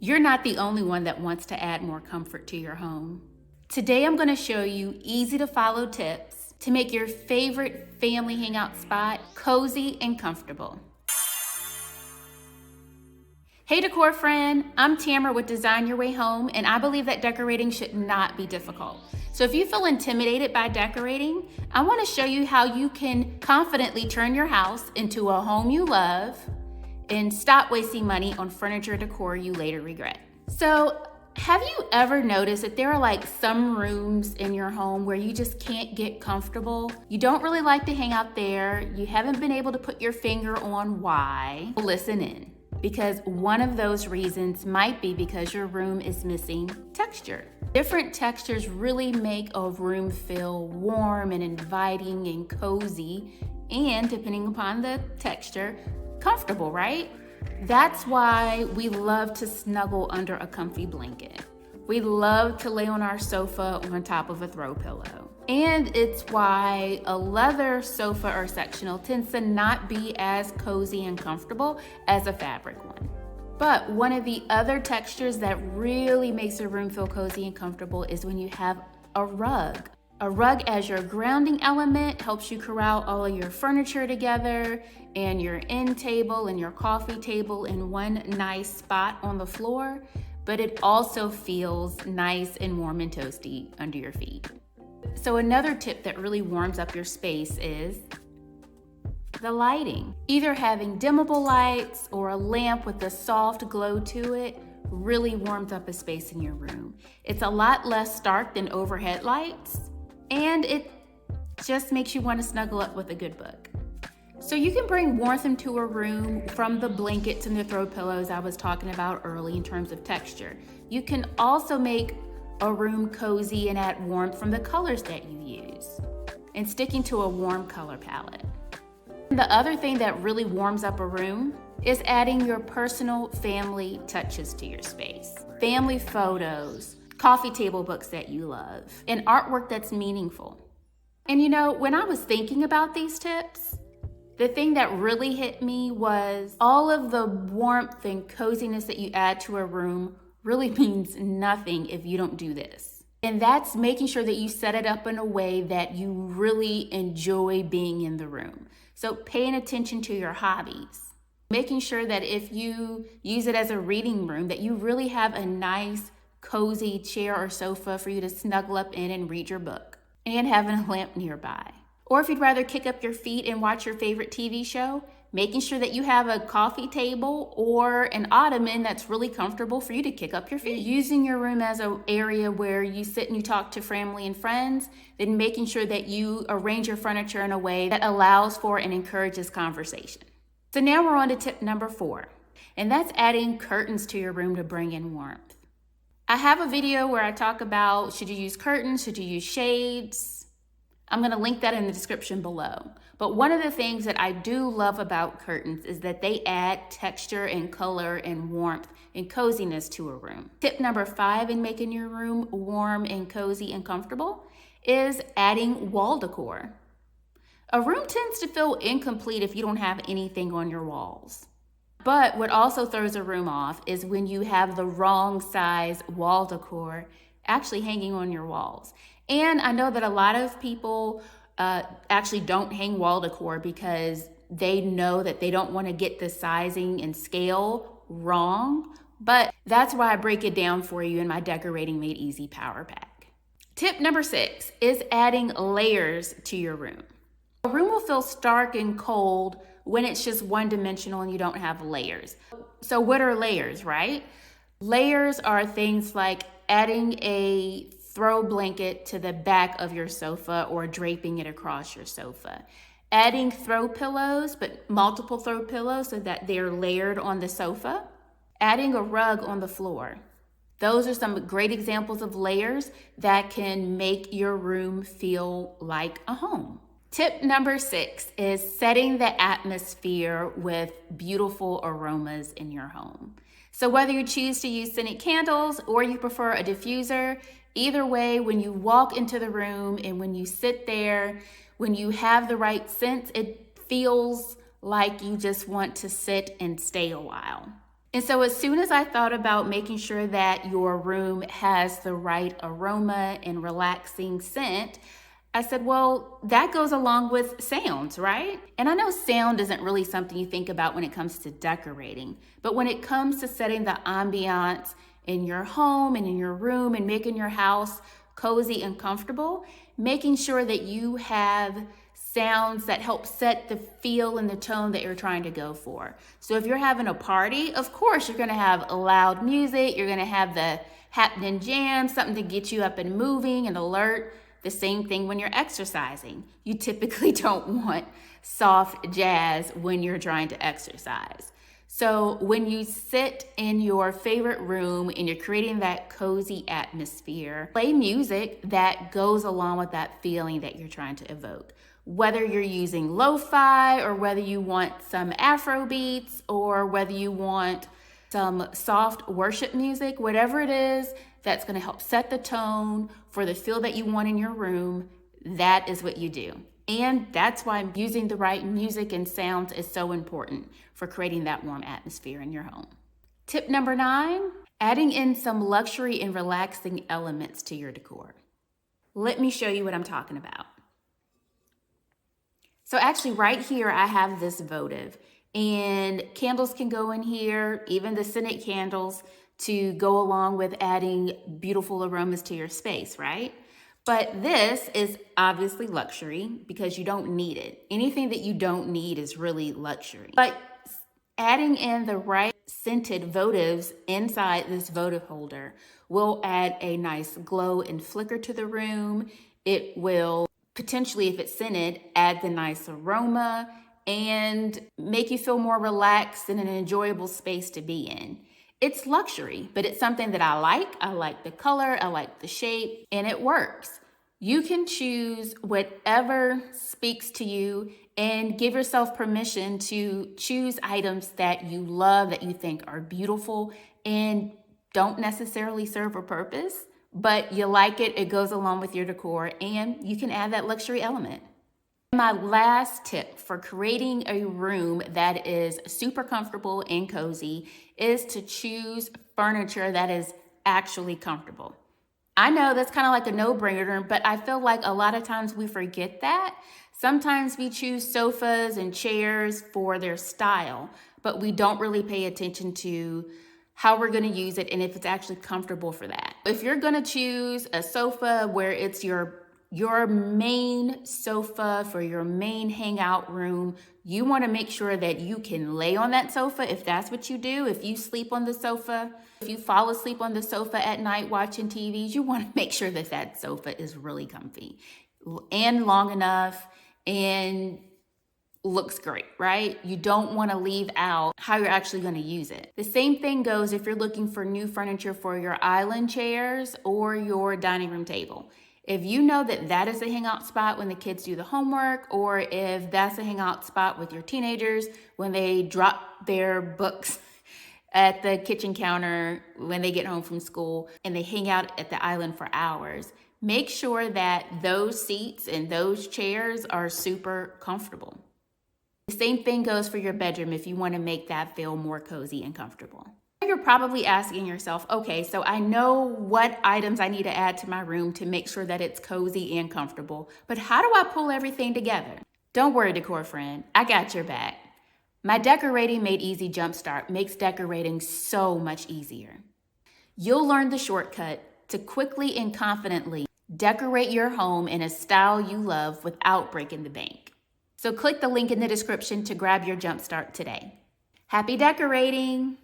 You're not the only one that wants to add more comfort to your home. Today I'm going to show you easy to follow tips to make your favorite family hangout spot cozy and comfortable. Hey Decor Friend, I'm Tamara with Design Your Way Home, and I believe that decorating should not be difficult. So if you feel intimidated by decorating, I want to show you how you can confidently turn your house into a home you love and stop wasting money on furniture decor you later regret. So have you ever noticed that there are like some rooms in your home where you just can't get comfortable? You don't really like to hang out there. You haven't been able to put your finger on why. Listen in, because one of those reasons might be because your room is missing texture. Different textures really make a room feel warm and inviting and cozy, and depending upon the texture, comfortable, right? That's why we love to snuggle under a comfy blanket. We love to lay on our sofa on top of a throw pillow. And it's why a leather sofa or sectional tends to not be as cozy and comfortable as a fabric one. But one of the other textures that really makes a room feel cozy and comfortable is when you have a rug. A rug as your grounding element helps you corral all of your furniture together and your end table and your coffee table in one nice spot on the floor, but it also feels nice and warm and toasty under your feet. So another tip that really warms up your space is the lighting. Either having dimmable lights or a lamp with a soft glow to it really warms up a space in your room. It's a lot less stark than overhead lights, and it just makes you want to snuggle up with a good book. So you can bring warmth into a room from the blankets and the throw pillows I was talking about early in terms of texture. You can also make a room cozy and add warmth from the colors that you use and sticking to a warm color palette. The other thing that really warms up a room is adding your personal family touches to your space. Family photos, coffee table books that you love, and artwork that's meaningful. And you know, when I was thinking about these tips, the thing that really hit me was all of the warmth and coziness that you add to a room really means nothing if you don't do this. And that's making sure that you set it up in a way that you really enjoy being in the room. So paying attention to your hobbies, making sure that if you use it as a reading room, that you really have a nice, cozy chair or sofa for you to snuggle up in and read your book, and having a lamp nearby. Or if you'd rather kick up your feet and watch your favorite TV show, making sure that you have a coffee table or an ottoman that's really comfortable for you to kick up your feet. Using your room as an area where you sit and you talk to family and friends, then making sure that you arrange your furniture in a way that allows for and encourages conversation. So now we're on to tip number 4, and that's adding curtains to your room to bring in warmth. I have a video where I talk about should you use curtains, should you use shades. I'm going to link that in the description below. But one of the things that I do love about curtains is that they add texture and color and warmth and coziness to a room. Tip number 5 in making your room warm and cozy and comfortable is adding wall decor. A room tends to feel incomplete if you don't have anything on your walls. But what also throws a room off is when you have the wrong size wall decor actually hanging on your walls. And I know that a lot of people actually don't hang wall decor because they know that they don't want to get the sizing and scale wrong. But that's why I break it down for you in my Decorating Made Easy Power Pack. Tip number 6 is adding layers to your room. A room will feel stark and cold when it's just one-dimensional and you don't have layers. So what are layers, right? Layers are things like adding a throw blanket to the back of your sofa or draping it across your sofa. Adding throw pillows, but multiple throw pillows so that they're layered on the sofa. Adding a rug on the floor. Those are some great examples of layers that can make your room feel like a home. Tip number 6 is setting the atmosphere with beautiful aromas in your home. So whether you choose to use scented candles or you prefer a diffuser, either way, when you walk into the room and when you sit there, when you have the right scents, it feels like you just want to sit and stay a while. And so as soon as I thought about making sure that your room has the right aroma and relaxing scent, I said, well, that goes along with sounds, right? And I know sound isn't really something you think about when it comes to decorating, but when it comes to setting the ambiance in your home and in your room and making your house cozy and comfortable, making sure that you have sounds that help set the feel and the tone that you're trying to go for. So if you're having a party, of course, you're gonna have loud music, you're gonna have the happening jam, something to get you up and moving and alert. The same thing when you're exercising. You typically don't want soft jazz when you're trying to exercise. So when you sit in your favorite room and you're creating that cozy atmosphere, play music that goes along with that feeling that you're trying to evoke. Whether you're using lo-fi or whether you want some Afro beats or whether you want some soft worship music, whatever it is that's going to help set the tone for the feel that you want in your room, that is what you do. And that's why using the right music and sounds is so important for creating that warm atmosphere in your home. Tip number 9, adding in some luxury and relaxing elements to your decor. Let me show you what I'm talking about. So actually right here, I have this votive, and candles can go in here, even the scented candles, to go along with adding beautiful aromas to your space, right? But this is obviously luxury because you don't need it. Anything that you don't need is really luxury. But adding in the right scented votives inside this votive holder will add a nice glow and flicker to the room. It will potentially, if it's scented, add the nice aroma and make you feel more relaxed and an enjoyable space to be in. It's luxury, but it's something that I like. I like the color, I like the shape, and it works. You can choose whatever speaks to you and give yourself permission to choose items that you love, that you think are beautiful and don't necessarily serve a purpose, but you like it, it goes along with your decor, and you can add that luxury element. My last tip for creating a room that is super comfortable and cozy is to choose furniture that is actually comfortable. I know that's kind of like a no-brainer, but I feel like a lot of times we forget that. Sometimes we choose sofas and chairs for their style, but we don't really pay attention to how we're going to use it and if it's actually comfortable for that. If you're going to choose a sofa where it's your main sofa for your main hangout room, you want to make sure that you can lay on that sofa if that's what you do. If you sleep on the sofa, if you fall asleep on the sofa at night watching TVs, you want to make sure that that sofa is really comfy and long enough and looks great, right? You don't want to leave out how you're actually going to use it. The same thing goes if you're looking for new furniture for your island chairs or your dining room table. If you know that that is a hangout spot when the kids do the homework, or if that's a hangout spot with your teenagers when they drop their books at the kitchen counter when they get home from school and they hang out at the island for hours, make sure that those seats and those chairs are super comfortable. The same thing goes for your bedroom if you want to make that feel more cozy and comfortable. You're probably asking yourself, okay, so I know what items I need to add to my room to make sure that it's cozy and comfortable, but how do I pull everything together? Don't worry, Decor Friend, I got your back. My Decorating Made Easy Jumpstart makes decorating so much easier. You'll learn the shortcut to quickly and confidently decorate your home in a style you love without breaking the bank. So click the link in the description to grab your Jumpstart today. Happy decorating!